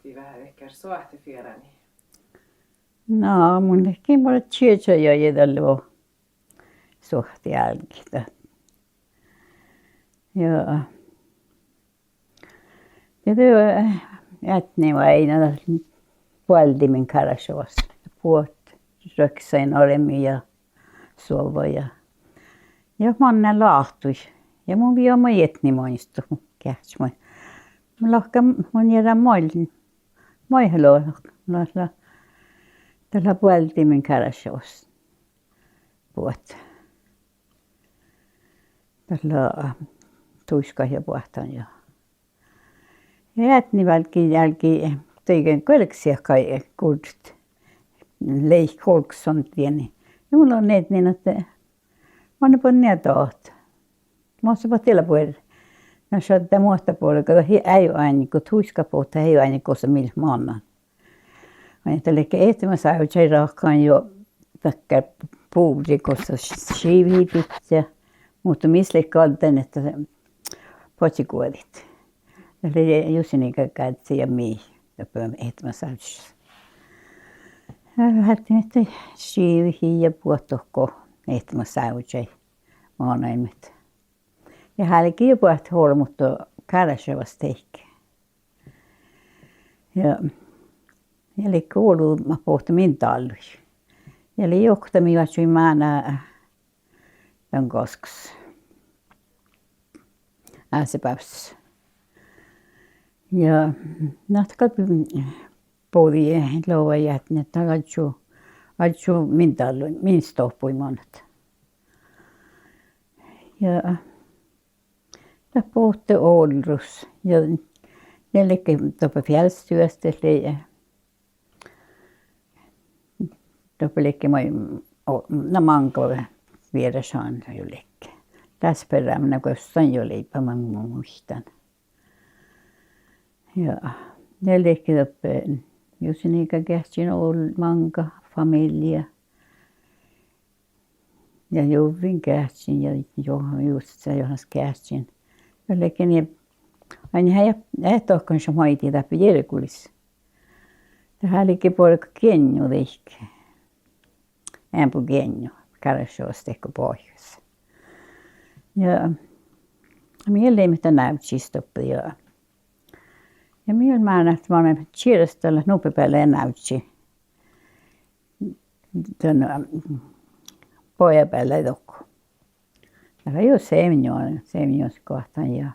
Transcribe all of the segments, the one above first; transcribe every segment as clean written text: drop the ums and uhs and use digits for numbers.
suhti vähän ehkä suhti fierani. No, munkin mulle tjejä jo jedallu suhti jälkeen. Joo. Ja tuo jätni vaina puoltimin karasovas. Puot röksäin olemme ja suovoja. Ja manne lahtui. Ja mun vielä mä jätni muistu. Kähtsmä. Mä lohka mun jädä moilin. Moihelo. Tällä puoltimin karasovas. Puot. Tällä tuiska ja puhtaan ja. Ja jätni välkin jälkeen teiken kolksia kai kuldut. Leik kolkson tieni. Ja mulla on neet niin, että mä oon pon niitä tohta. Mä oon sepä tällä puolella. No se on tätä muuta puolella, kun ei ole aina, kun tuiska puhuta ei ole aina, kun se millä mä annan. Mä ajattelin, että ehtimä saa utsai rahkaan jo takkar puhuli, kun se siivii pitää. Mutta missä kalten, että se potsikuolit. Eli Jussi niinkä käytti ja mii, ja pöydän ehtimä saa utsai. Hättin, että siivii ja puhuttuko ehtimä saa utsai maanaimet. Ja hänelläkin jo puhuttu huolimatta karasevasta teikkiä. Ja eli kuuluu, mä puhuttu min tallui. Ja eli johtami vatsui maana tämän koskus. Ääsepäivässä. Ja natka puhuttiin louva jätni, että altsu min tallui, min stoppui monet. Ja puhuttu Oulus. Ja jälkeen tuopa fjällstyöstä. Tuopa leikki moi mankolle vierasaan jo leikki. Tässä perään kun jossain jo leipä mä muistan. Ja jälkeen tuopa Jussi niinkä kähtsin manka, familia. Ja Juvin kähtsin ja Jussi johas kähtsin. Jälkeen niin aina hän tohkan se maiti läpi järkulis. Tähän olikin puolella kenju tehty. Ämpö kenju. Karasjoos tehty pohjassa. Ja minä leimittä näytsistoppi. Ja minä mä nähty, että mä olen tjärjestellä nopepäällä ja näytsi. Tänne pojapäällä tokko. Täällä ei ole seminjoissa kohtaan. Ja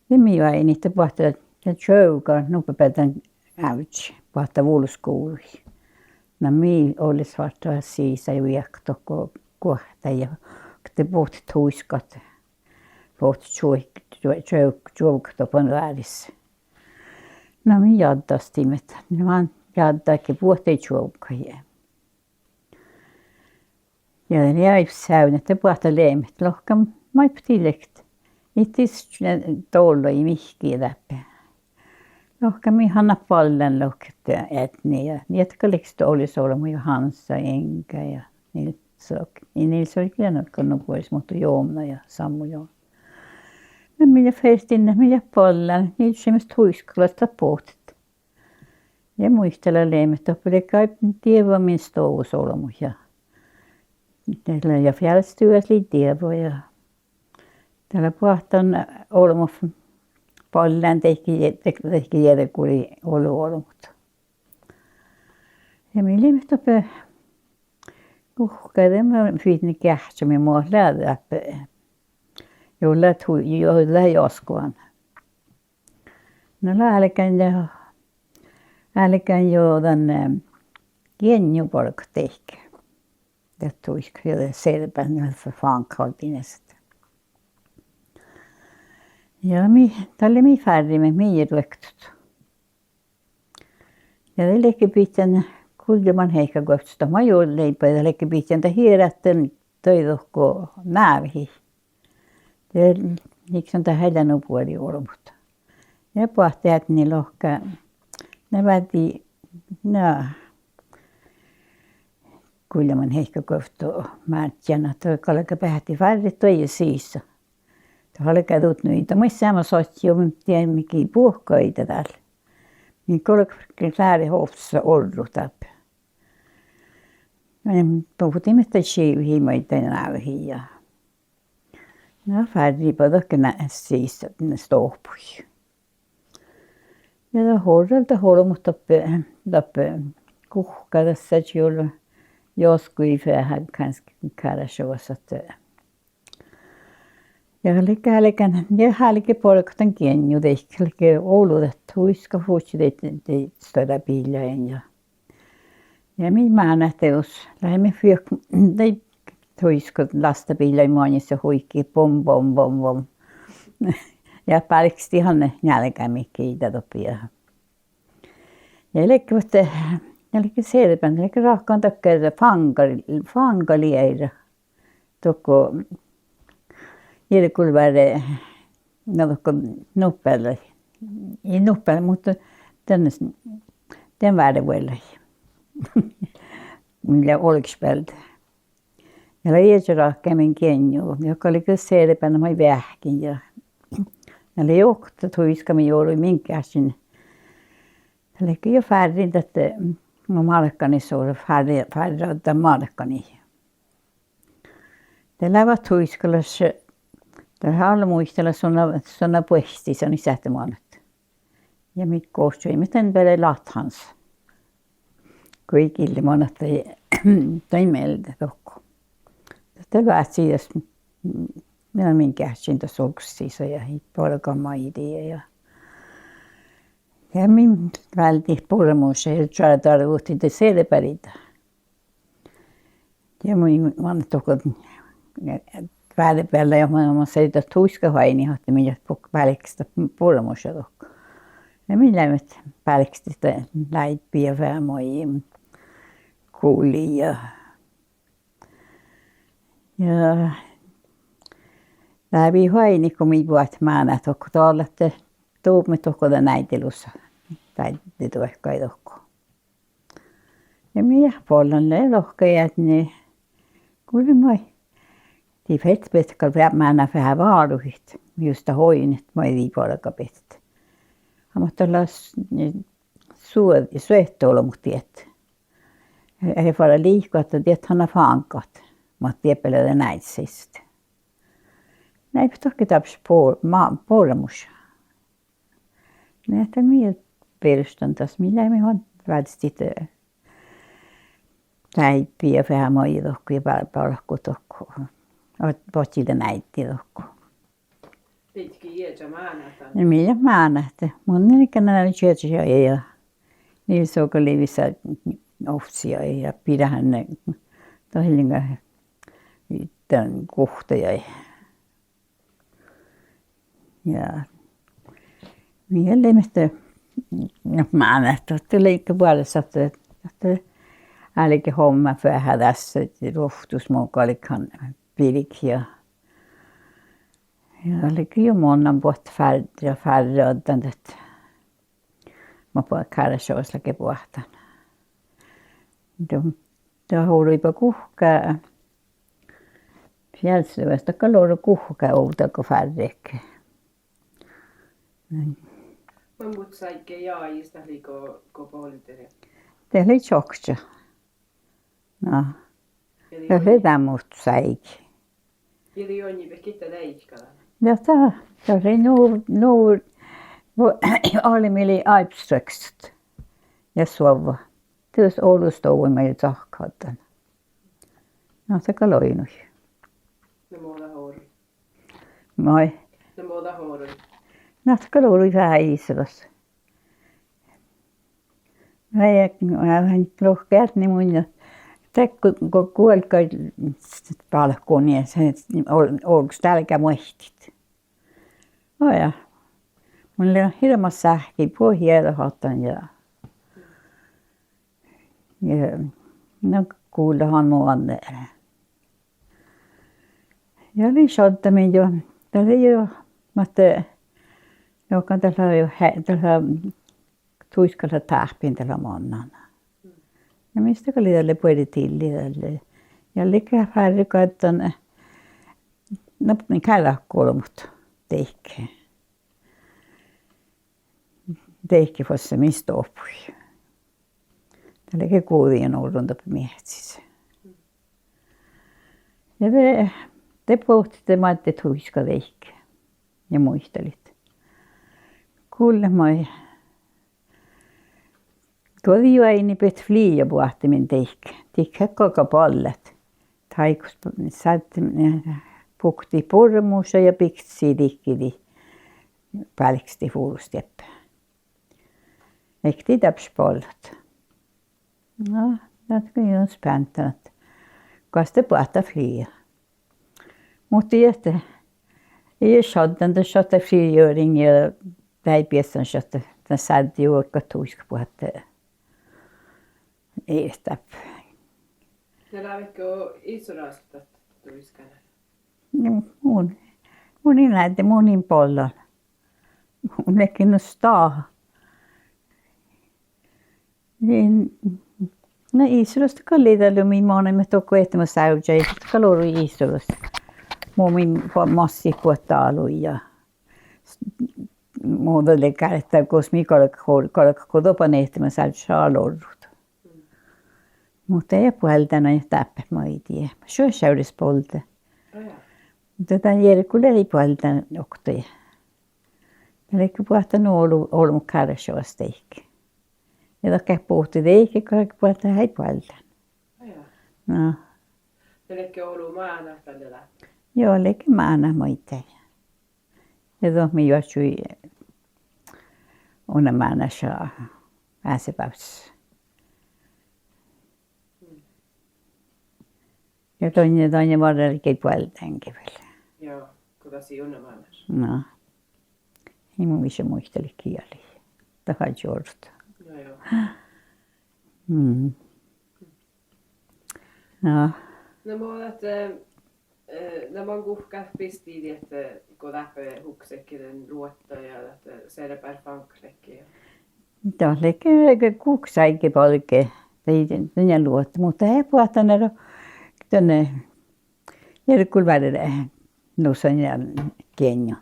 minä ei niitä puhuttu, että tjouka nopepäällä näytsi. Puhuttu vuuluskoului. No minä olisi vaihtoa siisa ja viekto kohtaan. Ja te puhutte tuiskat. Puhutte tjoukta välissä. No minä jattastin, että minä jattaikin puhutte tjoukkoja. Ja ne jäi säynnä, että puhutte leimet. Lohkan maiptilekt. Itse tuolla ei mihkiä läpi. Lohkan minä hanna paljon lohketta etni. Ja niitä lekstä olisi ollut minun Hansa, Enkä ja Nils oli klienotkanut pois, mutta Joomna ja Sammu Joomna. No minä festin, minä paljon. Niitä semmoista huiskalasta puhuttiin. Ja muistella leimet, että kai tiedä min stovusolmu. Ja fjällstyössä oli tiedä. Täällä puhutaan olmu paljon tehki jäädä, kun oli ollut olmut. Ja minä leimet oppi uhkaiden, mä fiitni kähtsämme mua lähdä. Joilla joskuan. No läälekään jo tänne genjupolk tehkä. Det tuisk vielä selpän för fankaltinesta. Ja tälle mi färdimme mi ruoktut. Ja tälle pitän kuljeman heikka kohtusta majoille leipä ja tälle pitän te hierätten toivohko näävihi. Det liksom det hela nog på det ormot. Jag påstår att ni lohka. Ne väti kyllä man heikko kohto märtjänä toi kalka päätti värri toi siis. Tuolla kadut nyt, mutta mä sama soitti jo tiedä mikä puhkoita täällä. Niin kolme lähde hoffsa orrutab. Puhuttiin, että siiviä meitä näyhiä. Ja no färdig på docken siis stoppui. Ja da horrelta hormut tappe kuhka tässä juuri joskus vähän kanske karasjossa että ja hälike polktan kenju tehkelke oludet huiska fuutsi de stöda bilen ja min man teos lähme fyök de huiska lastabilen monissa huikki bom bom bom bom ja palksti hanne nälkämikki topia ja lekkivat Jälkeen selpän, eli rahkaan takia fangalieira. Toko ilkulväre, no toko nuppelle. Ei nuppelle, mutta den värde vuelle. Millä olkspeltä. Ja lietsarahkemin kenju, joka oli kyllä selpän, mä vähkin. Ja oli johtaa tuiskami joului minkäsin. Eli jo färrin, että mä malkkani suuri färri ottaa malkkani. Tällä var tuiskalas, tällä alla muistella sonna puhti, se on sähtömaanat. Ja mit koostui, miten vielä lathans. Kaikille maanat tai meiltä tokko. Tätä vähtsiäs, minä minkäsin tässä olksissa ja polkamaidea ja min välti pormuus ja tarvittiin te selpäritä. Ja mun tokko päällä ja mä seitä tuiskahaini hatti minä pälkistä pormuus ja tokko. Ja minä lämmet pälkistä läippiä vähän moi kuuli ja läpi haini kun minä vuot maana tokko tuollatte tuumme tokko näitelussa. Tai te tuohka ei tokko. Ja minä pollan lohkeet, niin kuule moi. De fettbetkar määrä vähän vaaruhit. Just hoinet, moi viipolka pet. Mutta olla suettoilla mut tiet. Ei fara liikaa, että tiet hana fankat. Mutta tiepelöitä näitsistä. Näin tokki taps polmus. Näitä minä perustan taas, millä me on välttämättä läippiä vähän moi tokko ja palkku tokko. Potsilta näitti tokko. Pitkin jäätä maanata. Ja minä maanata. Mun ikänä oli syötsyä ja niillä suoka liivissä oftsia ja pidähän ne tohilinga tämän kuhteja. Ja minä lämmästä maanata, että leikki puolessa, että älkää homma vähän tässä, että rohtus mukaan pilik ja älkää jo monen vuotta färre otan, että mä puhun karasjoislakin puhtan. Tämä huolipa kuhkaa, fjällslövästä kalor kuhkaa outako färrekkää. Mä mut saikke jaajista liiko politere. Det är lite tjockt. Ja. Ja sitä musta säikki. Eli on niin kittä leikkala. Ja tämä se nuur oli meille aipstrekset. Ja suova. Työs Oulusta on meille tahkatan. No se kaloinui. No muuta houri. Moi. No muuta houri. No se kaloinui vähän Iisalassa. Vähän rohkeat niin mun ja kun kuolkai palkkuun niin se onko tälläkään muistit. No ja mulla on hirma sähki pohjalla hoitan ja no kuulehan muuan. Ja lisättämin jo tällä jo mutta joka tällä jo tällä tuiskalla tahpin tällä monnana. Ja mistä oli tälle puhuttiin tälle. Ja likä färrikaitan no niin käydä kolmut teikkeen. Teikki fosse min stoppui. Tällä kuulin ollut mietsissä. Ja te pohtitte maatte tuiska teikki. Ja muistelit. Kuule moi. Kotiaini pet flia puhti min teikki. Tikkä koko pallet. Taikus saatti pukti purmuussa ja piktsi tikkidi. Pälksti fuusteppä. Ekti taps pallet. No, det är ju spännande. Koste puhta flia. Mutta jätte. Ei soddan det shotta friöring ja päipiessan shotta. Den sadde ju orka tuiska puhta. Ei täp. Ja lähdetkö isorastat tuiskana? Mun näette munin pollan. Mun lekin no staa. Niin, no isosta kallidalla min maana me tokko ehtimä säyjä. Ei kaloru isosta. Mumin massi kuottaalu ja muuta kädettä, koska mikä kotopan ehtimä säyjä alorrut. Mutta ei puheltana ja täppä, mä ei tiedä. Se on säydessä polta. Mutta tämä järkulle ei puheltana oktoja. Eli puhuttaa ollut kärsävästä eikä. Ja tokka puhutti eikä, kun puhuttaa ei puheltana. No. Eli ollut maana tällä. Joo, eli maana muita. Ja tuohon me juotsui una maana saa pääsepäivässä. Ja toinen varrella puheltaankin vielä. Joo, kuka siinä maanassa. No. Ei mun missä muisteli kieli. Tähän juurta. No joo. No. No mä että nämä kuhkat pisti, että kun lähtee huksekin ruotta ja että selpää fanklekki. Tämä oli kuksaikin polke. Tämä luotta, mutta ei puhuta näitä tuonne järkulvärille nuusan ja kenjon.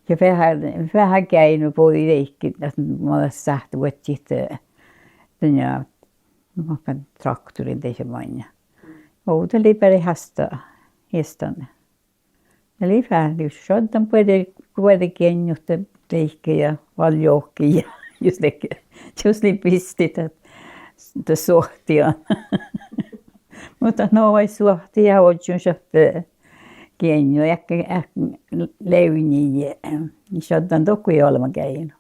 Ja vähän käynyt puhui leikki, että mä olen sähty vuotsit tuonne traktorin teisen maina. Outo liiperi hasta histonne. Ja liipää lyssoddan puhuta kenjosta leikki ja valjohki ja just niin pistit, että suhtia. Mutta no vai suhti ja ootsun sohti kenjo ja leyni ja soddan tokku ei olema käynyt.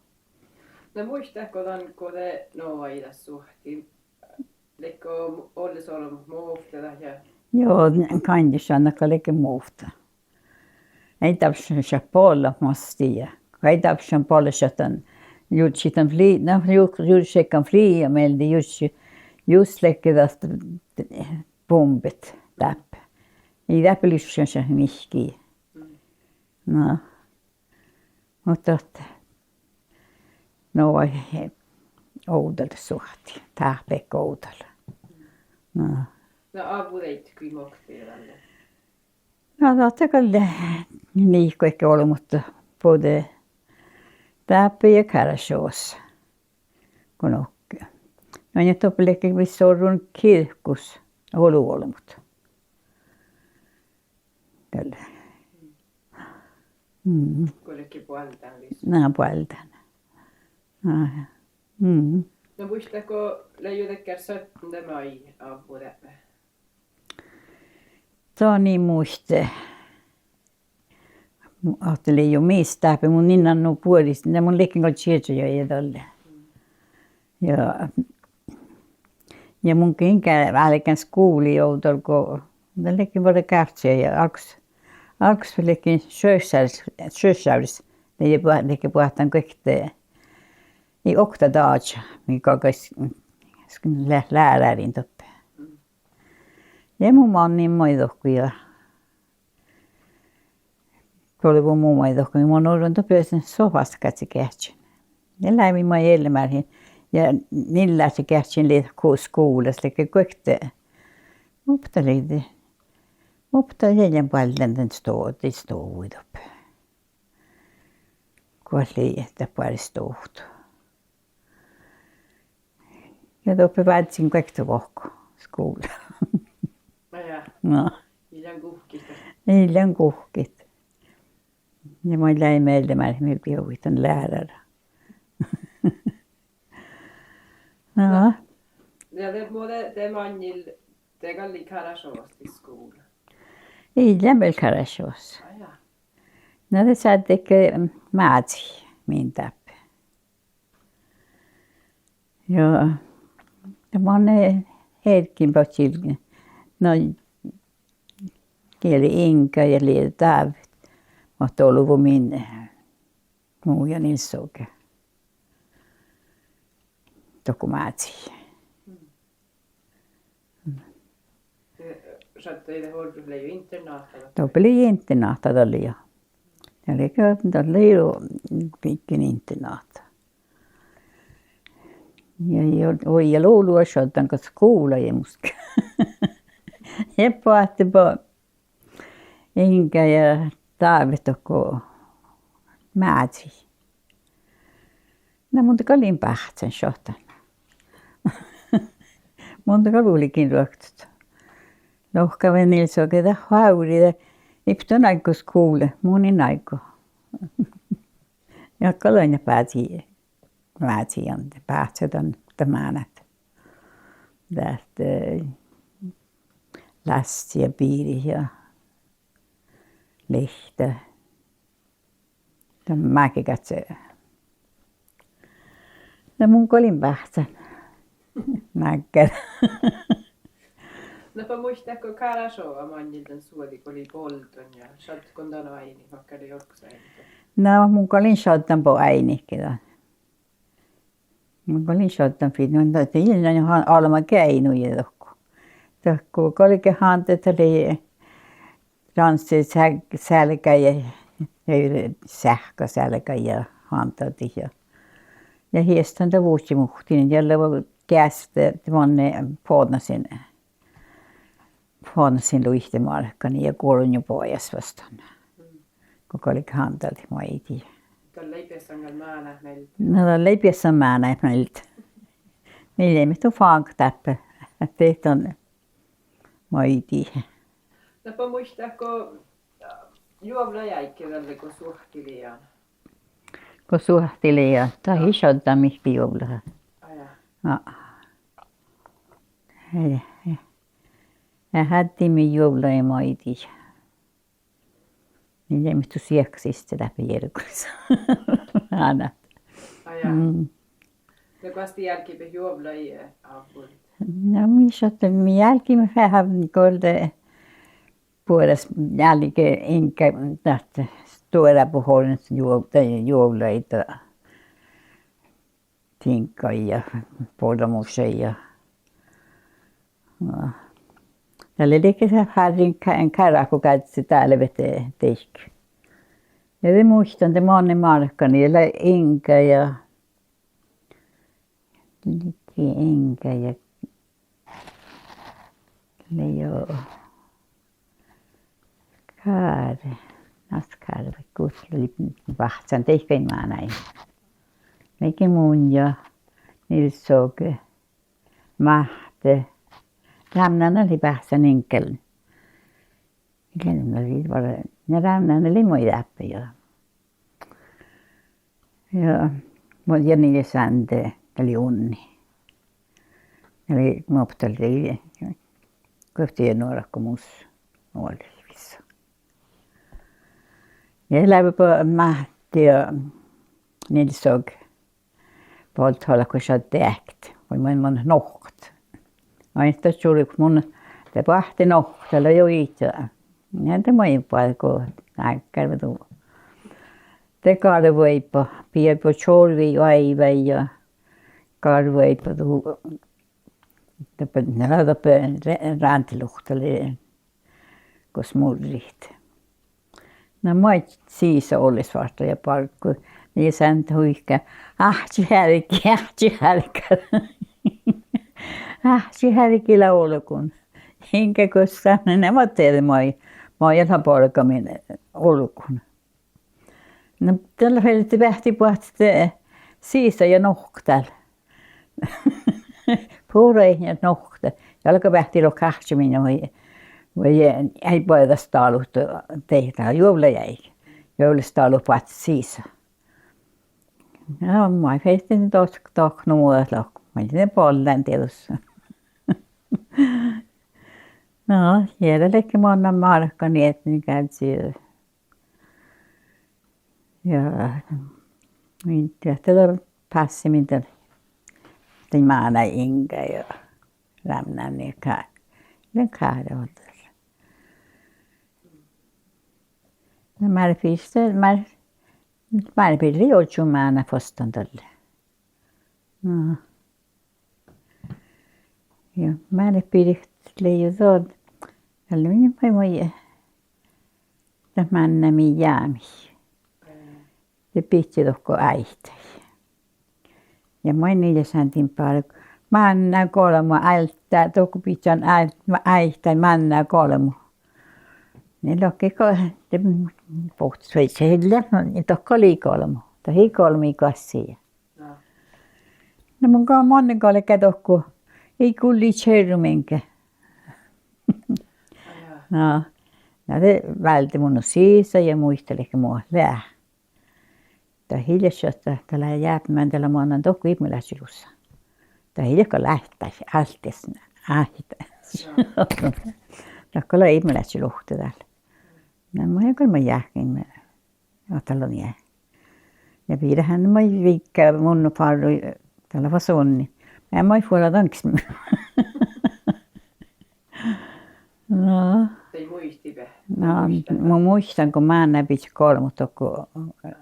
No muistatko kun te no vai tässä suhti? Lekko olisi ollut muoftella ja... Joo, kandissa annakka leke muufta. Ei tapsan se polla mastia. Ei tapsan polla sotan. Jutsitan fli, no jutsekan flia meiltä just leke tästä pumpet täppä. Ei täppä lyssän se mihikin. No. Mutta no vai oudolle suhti. Tähpekko oudolle. No. No avudeit kyllä moktielalle. No tottakai niikko ehkä ollut, mutta både täppä ja kärsäossa. Kun okki. No ja toppelekki missä on kirkkus ollut, mutta. Tällä. Kuitenkin puoltaan lisää. Nämä puoltaan. No muistatko leijutekään söttäntä mai avuudelle? Se on niin muiste. Ajattelin jo mistä, mun ninnan on puolista. Ne mun leikin on sieltä jo edolle. Ja mun kenkään välikään skuuli joutui, kun ne leikin voida kärtsiä. Ja alkus leikin sössäydessä. Ne leikin puhutaan kaikkea. Ei okta daadja, mikä olisi läärärin toppe. Ja mun maa on niin moidohku ja kun oli mun moidohku, niin mun on toppe sen sofasta katsi kähtsin. Ja lämmin mä elämärin ja niillä se kähtsin liitkuus kuules, eli kaikkea. Mutta jäljän paljon den stod toppe. kuoli, että puolistuuhtu. Ja toppi päätsin kaikki vuokko skola. No. Illan kuhkit. Illan kuhkit. Ja mä läin meiltämään, että minä pidin lärare. No. Ja te manjil, te kalli karasovasti skola. Illan väl karasovas. No det satt ikke määtsi min täppä. Joo. Ja mä oon hetkin potsilkin. No, kieli Inka ja liian David. Mutta ollut min muu ja Nilssoke. Dokumaatsi. Sattui det hårt, du blev ju internat. Då blev internat då ja. Ja det oli jo pikken internat. Ja luulua soitan kanssa kuulla ja musta. Ja pohti på Inka ja David och Määtsi. No mutta kalin pähtsän soitan. Mutta kalulikin ruoktut. Lohkaven Nilssoke da haurida. Ipton aikos kuule, monin aiko. Ja kaloin pääsi. Määtsi on pähtsät on tämänät. Tästä last ja piiri ja lehtä. Tämä mäkin katse. No mun kolin pähtsän. Näkkä. No muistatko Karasova manjilten suoli, kun oli polton ja sattiko ton aini, vaikka ne joskus äiti? No mun kolin soittan po äinikkeä. Mun kolin soittan pidin, että illan johon alma käinuja tokko. Tokko kolike hantet oli ranssi sälkä ja sähkö sälkä ja hantati ja hiestän ta vuosi muhtiin jälle kästä monne podnasin luihtimarkkani ja kuulun jo pojas vastaan. Kun kolike hantalti maiti. Tuolla leipiässängän määnä meiltä. No tuolla leipiässä määnä meiltä. Meillä ei mitään fanktäppä. Tehty on maiti. No muistatko juovlajäikki tälle kun suhtiliaan? Kun suhtiliaan. Tai hisottaa mihki juovlaa. No. Ja hättimin juovlaa maiti. Niin ei mitään sieksistä läpi järkuissa. Aina. No kasti jälkeen juovlajia avulta? No minä jälkeen vähän kolde puolesta jälkeen enkä tästä tuoda puhuin juovlaita. Tinkkai ja polmusen ja no. Tällä liikkeessä harrin käydä, kun käytettiin täällä veteen tehty. Ja te muistan, että monen markkani, ja Inka ja joo. Kaare. Naskaare, kutsuli vahtsan tehkein maa näin. Meikin mun ja Nilssoke, Mahte. Ramnan oli vahtsan enkel. Ja Ramnan oli moi läppä jo. Ja niille sänte, oli unni. Eli moptali, kohti nuorakko mus nuolivissa. Ja läpi på Mahti ja Nilssoke. Poltholla kun sä tehkt. Oli mun noht. Aina tuli mun te pahti nohtella jo itse. Ja te moi paikko näkkävä tuu. Te karvoipa, piepo cholvi aiva ja karvoipa tuu. Te nälä rantiluhteli kos murrit. No mä siis olisi vasta ja parkku. Niin säntä huikka. Ahti laulukun. Enkä koskaan. Nämä teille mä jätän polkamin olukun. No tällä hetkellä vähti puhutte siisa ja nohtal. Puhuin ja nohtal. Jalka vähti lo kahtiminen vai ei voida staalut tehdä juolla jäi. Joulustaalu puhutte siisa. No mä heitin tohk muualla. Mä olin pollen tietysti. No, jällekin monna markka niin, että niin käytiin. Ja tällä passi mitä tein maana inga ja lämnän niin den kahden. No mä piste mä pidin joutun maana postan tälle. No. Ja mä pidin leijutaan. Tällä minä moi. Tämä nämi jäämi. Se piti tohko äihtäi. Ja mä niille santin paljon. Manna kolmo äiltää, tohko pitää äihtäi manna kolmo. Ne lokkiko, te puhut sveitselle, niin tohko oli kolmo. Tohi kolmi kassia. No mun kaa monnikolle tohko, ei kulli tjärrumenkä. No, se välti mun siisa ja muistelikin mua lää. Tämä hiljaisesta tällä jääpymään tällä muonan tohku ihmiläisilussa. Tämä hiljakko lähtäisi altisena ahitaisi. Tohko olla ihmiläisiluhti täällä. No mä en kolma jääkin. Otalon jää. Ja piidähän mä viikkaa mun parru tällä fasonni. Mä en mä fuolla tanks. No. Ei muistipä. No, mä muistan, kun mä näpit kolmut tokko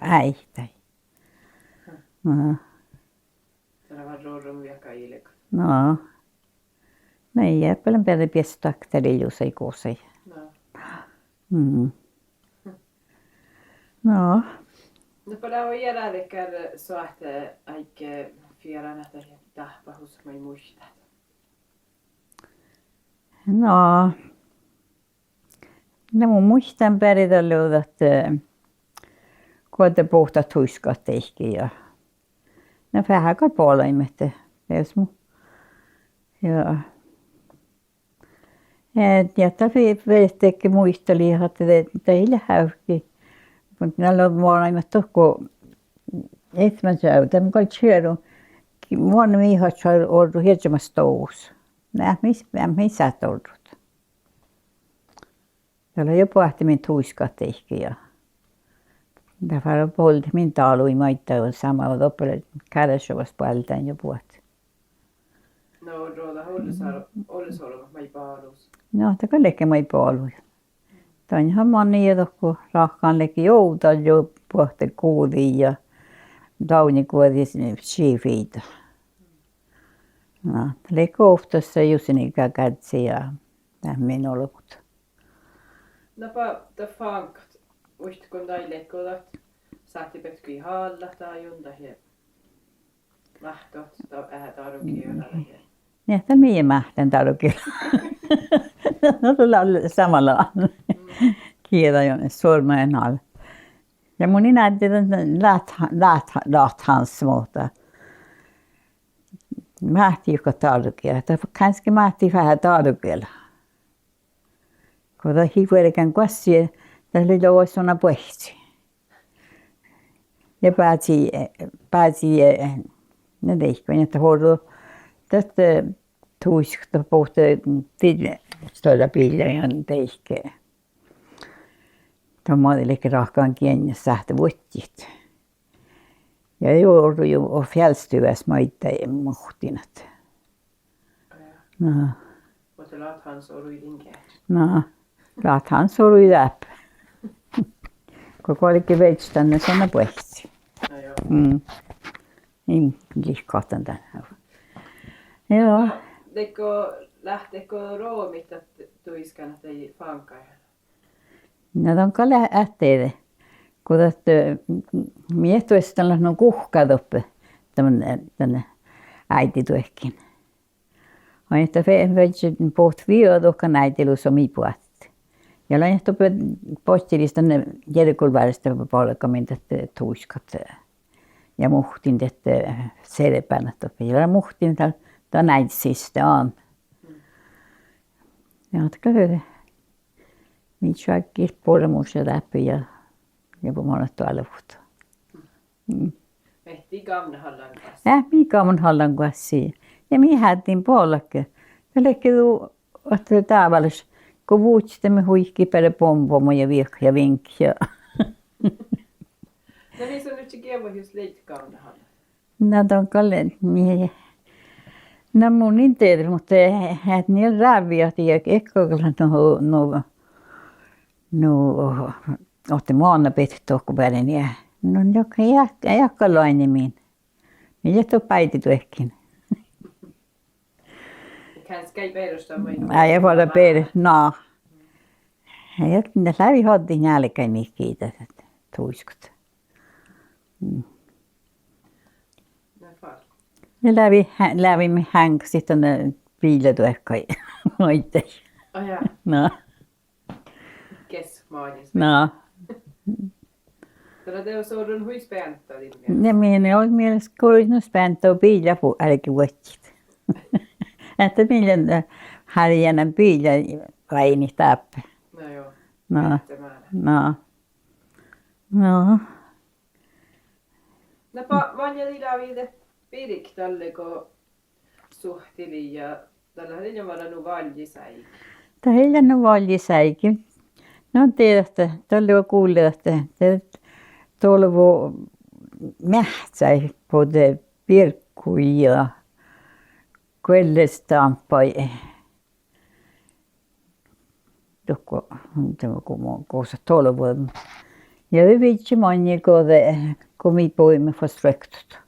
äihtäi. No. Täällä vaan ruorun viekka ilka. No. No ei jää paljon päälle piessä takteli jusei kuusei. No. Mm. No. Nopada on järjellekään soahte aikke fierana tai tahpahus mä ei muista. No. No mun muistan päritellä, että koota puhta tuiskat tehtiin ja no vähän kai puolaimet. Jos mun. Ja. Ja tätä muisteli, että teille häykki. Mutta näillä on puolaimet tohko etmän säytä. Mä kai tjärun. Vuonna miihat sai ollut hirtsemässä touhussa. Missä toudut? Täällä jo pohti min tuiskat tehtiin ja tämä on polti min talui maittaa sama lopulle kädessä puoleltaan jo puhti. No ruoda olisi ollut mai paalus. No tämä leikki mai paaluja. Tämä on ihan moni tohko rahkaan leikki joutaa jo pohti kuuliin ja tauni kuoli siifiitä. No leikki oftassa jusinikä kätsi ja tämmöinen ollut. Napa ta fankat uist kun tailekkolat saatti petki halla tai jonta he mahtot ta tarukiona. Ja tämä mie mähtän tarukiona. No tulla samalla kielä jonne sormen alla. Ja mun näytti läht muuta. Mähti joka tarukiela. Kanske mähti vähän tarukiela. Kun tämä hiipuelikan kassia, tässä oli loissona pohti. Ja pääsi ne leikkoon, että huoluu tästä tuiskta pohti tuolla piilleen teikkeä. Tämä oli rahkaan kiinni sähtä vuottit. Ja joudui jo fjällstyvässä maittain muhtinat. No. Mutta laathan sorui linkään. No. Laathan sorui läpi. Koko olikin veits tänne sana pohti. No joo. Niin lihkahtan tänne. Joo. Lähteekö roomit tuiskana tai fankaja? No on kyllä ähteitä. Kun miehtoista on kuhkat oppe tänne äitituehkin. On että veitsin puhut viiot, jotka äitiluus on mipuat. Ja lähtö postilista ne järkulväristä palkkamin että tuiskat ja muhtin että serpänä topi. Ja muhtin ta näin sistä on. Ja kyllä mitä kaikki polmuus ja läpi ja monet tuolla puhuttu. Ehtii kamnahallan kanssa. Mikä on hallan kanssa. Ja minä hättiin puolella. Pelkkä että tavallis kun vuotsimme huikki päälle pompomo ja viekka ja vinkki. No niin se nyt se kievo just leit kamnahallan. No ton kallen minä. No mun niin tiedä, mutta et niin räviä tiedä. Ekkoilla no otti maana piti tuokku päälle. No joka jakkalainen min. Minä tuo päiti tuekkin. Kanske ei perustaa voi. Ei voida perä, no. Ja ne lävi hodin jälkeen niin kiitos, että tuiskut. Ja lävimme hänk sitten ne piiletuekkai moitte. Oh ja. No. Kes maanis. No. Tällä te on saadun huispääntää. Ne minä oli mielessä koisnuspääntää piilapu älkää vuotsit. Että millä harjanan piilä vaini tappe. No joo. No. No. No vanjali lävide pirik tälle kun suhtili ja tällä on varannut valjisäikin. Tällä on valjisäikin. No tiedätte, tällä on kuullut, että tuolla on mähtsäi både pirkku ja kvällestampai. Tokko kun kosa tuolla vuonna. Ja hyvin moni kun mi poimme fast röktut.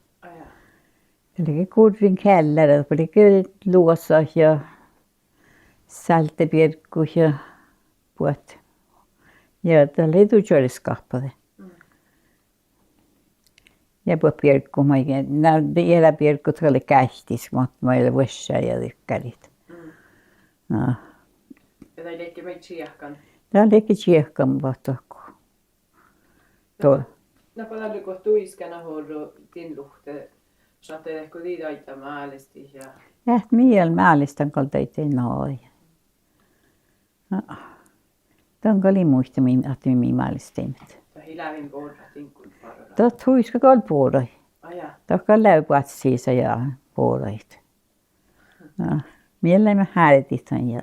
Eli kuulin källare, oli kyllä luossa ja saltepirkku ja puot. Ja tällä ei tule jölskappade. Ja puot pirkku, mä vielä pirkku oli kähtis, mutta mä ei ole vuosia ja tykkärit. No. Ja tai leikki meitä tsiehkan. Tämä leikki tsiehkan vaattoku. No paljon kun tuiskana horro tin luhte. Saatte ehkä liitaita maalisti ja. Miel maalistan kaltaita noin. Tämä oli muista että minä maalistin. Tai hilävin porratin kuin parora. Tämä tuiska kol puoloi. Tämä läypät siis ja puoloit. Mielemme häädetään ja.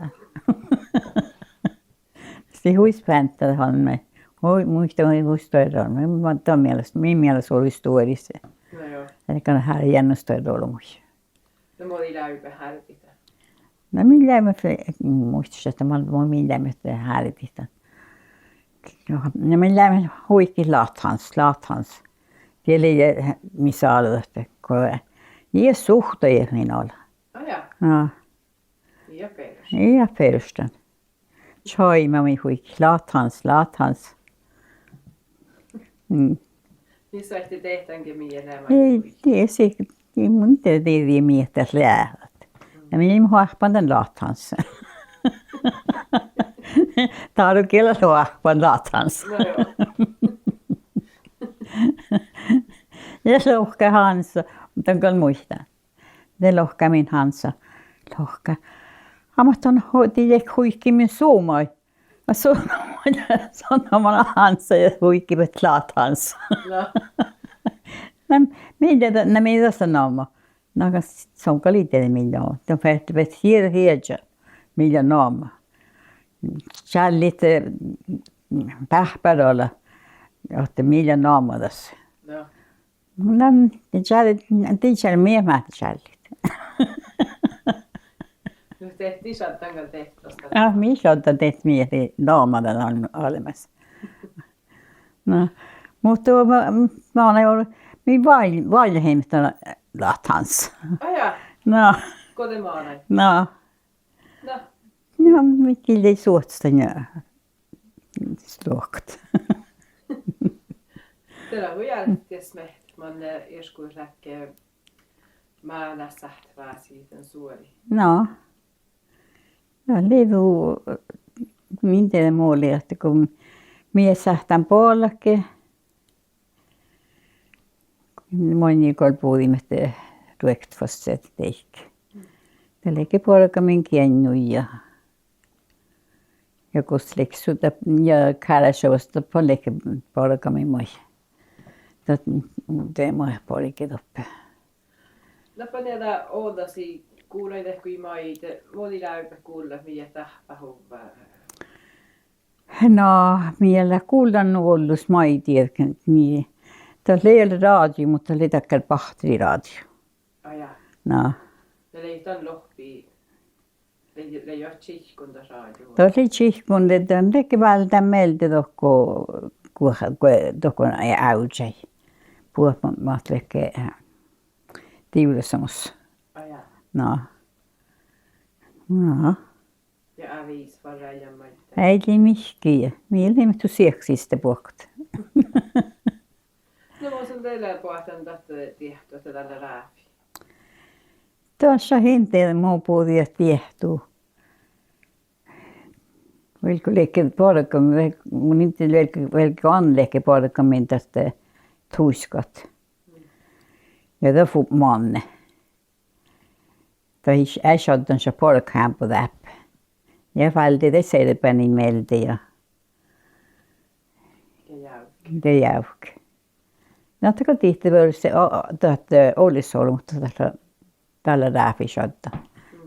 Se huispääntää hanne. Muista huistoidaan. Minun mielestä olisi tuodissa. No joo. Eli on här jännästöitä ollut. No mä olin läypä härtitä. No millä mä muistin, että mä millä mä härtitä. No millä mä huikki lathans. Vielä missä aloitte, kun ei suhteja minulla. Oh ja. No. Ja perustan. Choi mä huikki lathans. Niin saitte tehtäänkin mieleen. Ei mun tiedä miettiä lähdät. Ja minä huahpan den lathans. Tar du kyllä huahpan lathans. No joo. Ja lohka Hansa, mutta on kyllä muista. Det lohka min Hansa. Lohka. Mutta on tiedä huikki min suomai. Ja sanoo man Hansa ja huikki mit lathans. No. Mitä sanomaan? No se on kaliteinen millä on. Det är vet hirveä millä naama. Challit pähpärällä. Että millä naama tässä. No. No challit tiedä miemät challit. Nyt tehtiin sattankaan tehtävästä. Missä on tehty mieti naamada on olemassa. No, mutta mä olen ollut min valhemista lathans. Oh ja. No. Kotimaana. No. No. No, mikä ei suosta ja sluokt. Tällä on jälkeen meht. Man joskus lähtee määnä sähtvää siitä suori. No. Ja levu miten muoli, että kun mies sähtän puolekin, moni kol puhuimme, että ruoktfasset teikki. Tälläkin puolella minkä ja kusliksuta ja kärsävästä paljonkin puolella minä. Det må jag på lite uppe. Läpä näitä oodasi kuulee tehkui maita, moni läypä kuulla mitä tahpahuvaa. No, vielä kuulan ollus maitiedkin. Tässä ei ole radio, mutta oli takkar pahtiriradio. Aja. No. Ne ei tämän lohpii. Ne ei ole tsihkunta radio. Tuossa oli tsihkunta, että on teki vältän meiltä tuohon äytsei. Puhumaat leke tiulisamus. Aja. No. No. Ja avis var räjämäitä. Ei li mihkiä. Mieli mittu sieksistä puhut. No mä sun teille puhutan tästä tiehtoa tällä rääfi. Tuossa hinteellä muu puhutin, että tiehtuu. Vilku leikki porukka, mun inte velki anleikki porukka min tästä tuiskat. Ja då får manne. Då är jag så porukkaan på det. Jag valde det selpäni meiltä ja det jäuk. No tako tihti voi se olisi ollut, mutta tällä rääfisotta.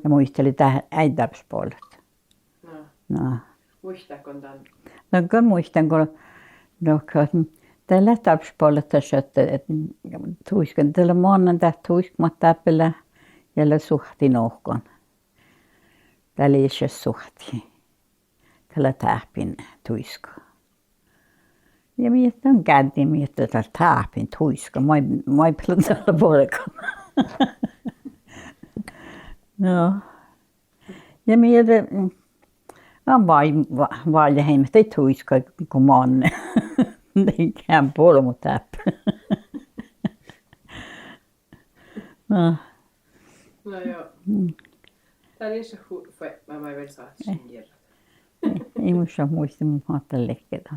Ja muisteli tähän äitäpspuolesta. No. Muistatko tämän? No kun muistan, kun tällä tapspuolesta että tuiskan tällä maanantai tuiskmat täpillä ja suhti nohkon. Tällä ei se suhti. Tällä täpin tuiska. Ja minä on kääntin, minä tällä täpin tuiska. Mä ei pelän tällä puolella. No. Ja minä on vain ei tuiska kuin manne. Det kan på mot täpp. No. No joo. Tää oli se mä vill säga att Ei muista muista, mutta mä ajattelin lekkeitä.